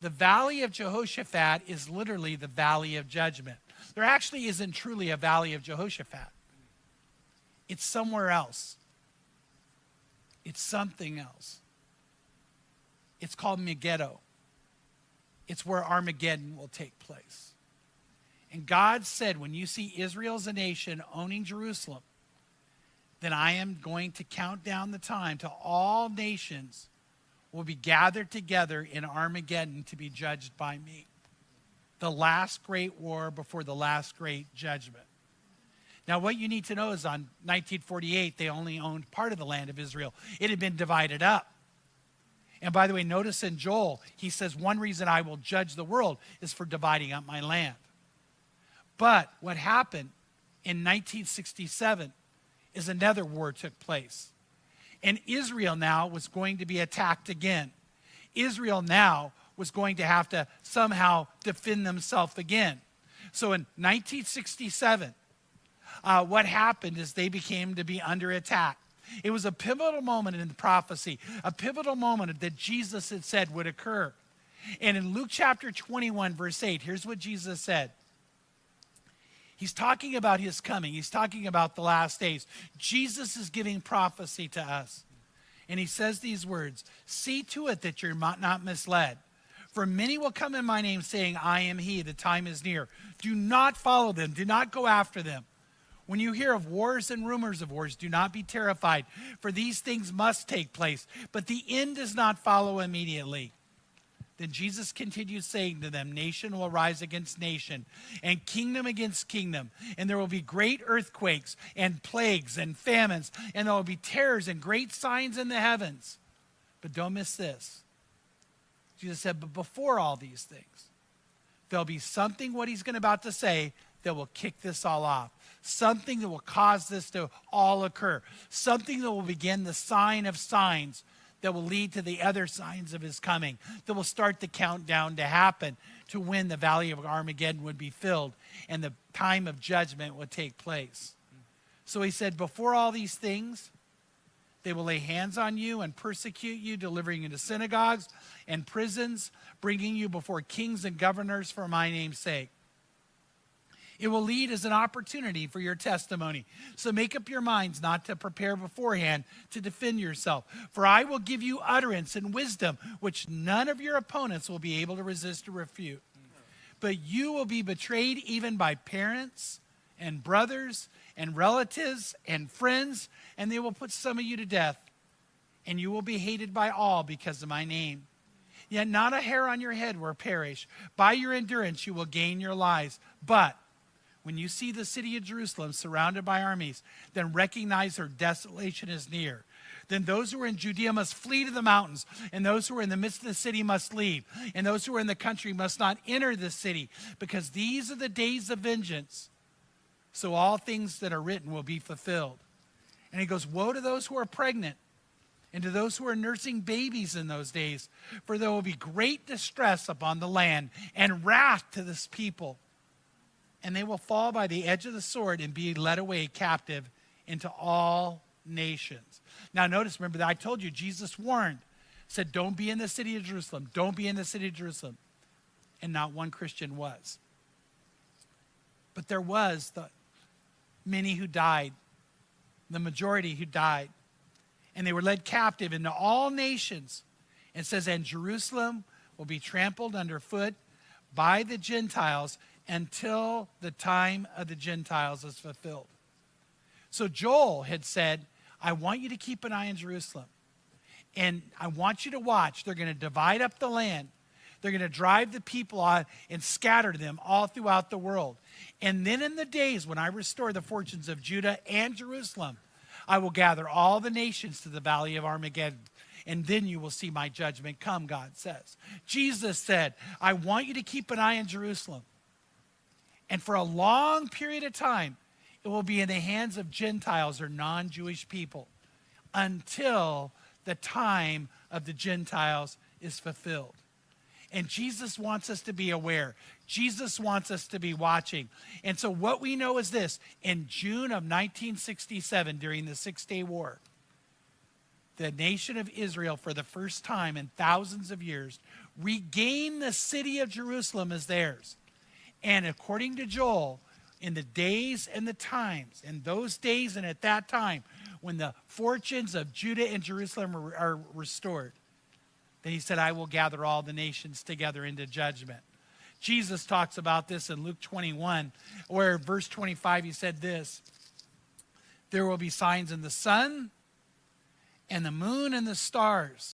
The valley of Jehoshaphat is literally the valley of judgment. There actually isn't truly a valley of Jehoshaphat. It's somewhere else. It's something else. It's called Megiddo. It's where Armageddon will take place. And God said, when you see Israel as a nation owning Jerusalem, then I am going to count down the time till all nations will be gathered together in Armageddon to be judged by me. The last great war before the last great judgment. Now, what you need to know is on 1948, they only owned part of the land of Israel. It had been divided up. And by the way, notice in Joel, he says, one reason I will judge the world is for dividing up my land. But what happened in 1967 is another war took place. And Israel now was going to be attacked again. Israel now was going to have to somehow defend themselves again. So in 1967, what happened is they became to be under attack. It was a pivotal moment in the prophecy, a pivotal moment that Jesus had said would occur. And in Luke chapter 21, verse 8, here's what Jesus said. He's talking about his coming. He's talking about the last days. Jesus is giving prophecy to us. And he says these words, see to it that you're not misled. For many will come in my name saying, I am he, the time is near. Do not follow them. Do not go after them. When you hear of wars and rumors of wars, do not be terrified, for these things must take place. But the end does not follow immediately. Then Jesus continued saying to them, nation will rise against nation, and kingdom against kingdom. And there will be great earthquakes and plagues and famines, and there will be terrors and great signs in the heavens. But don't miss this. Jesus said, but before all these things, there'll be something, what he's about to say, that will kick this all off. Something that will cause this to all occur. Something that will begin the sign of signs that will lead to the other signs of his coming, that will start the countdown to happen to when the valley of Armageddon would be filled and the time of judgment would take place. So he said, before all these things, they will lay hands on you and persecute you, delivering you to synagogues and prisons, bringing you before kings and governors for my name's sake. It will lead as an opportunity for your testimony. So make up your minds not to prepare beforehand to defend yourself. For I will give you utterance and wisdom, which none of your opponents will be able to resist or refute. But you will be betrayed even by parents and brothers and relatives and friends, and they will put some of you to death. And you will be hated by all because of my name. Yet not a hair on your head will perish. By your endurance you will gain your lives. But when you see the city of Jerusalem surrounded by armies, then recognize her desolation is near. Then those who are in Judea must flee to the mountains, and those who are in the midst of the city must leave, and those who are in the country must not enter the city, because these are the days of vengeance. So all things that are written will be fulfilled. And he goes, woe to those who are pregnant, and to those who are nursing babies in those days, for there will be great distress upon the land, and wrath to this people. And they will fall by the edge of the sword and be led away captive into all nations. Now notice, remember that I told you, Jesus warned, said, don't be in the city of Jerusalem. Don't be in the city of Jerusalem. And not one Christian was. But there was the many who died, the majority who died. And they were led captive into all nations. And it says, and Jerusalem will be trampled underfoot by the Gentiles until the time of the Gentiles is fulfilled. So Joel had said, I want you to keep an eye on Jerusalem. And I want you to watch. They're going to divide up the land. They're going to drive the people on and scatter them all throughout the world. And then in the days when I restore the fortunes of Judah and Jerusalem, I will gather all the nations to the valley of Armageddon. And then you will see my judgment come, God says. Jesus said, I want you to keep an eye on Jerusalem. And for a long period of time, it will be in the hands of Gentiles or non-Jewish people until the time of the Gentiles is fulfilled. And Jesus wants us to be aware. Jesus wants us to be watching. And so what we know is this. In June of 1967, during the Six-Day War, the nation of Israel, for the first time in thousands of years, regain the city of Jerusalem as theirs. And according to Joel, in the days and the times, in those days and at that time, when the fortunes of Judah and Jerusalem are restored, then he said, I will gather all the nations together into judgment. Jesus talks about this in Luke 21, where verse 25, he said this, there will be signs in the sun and the moon and the stars.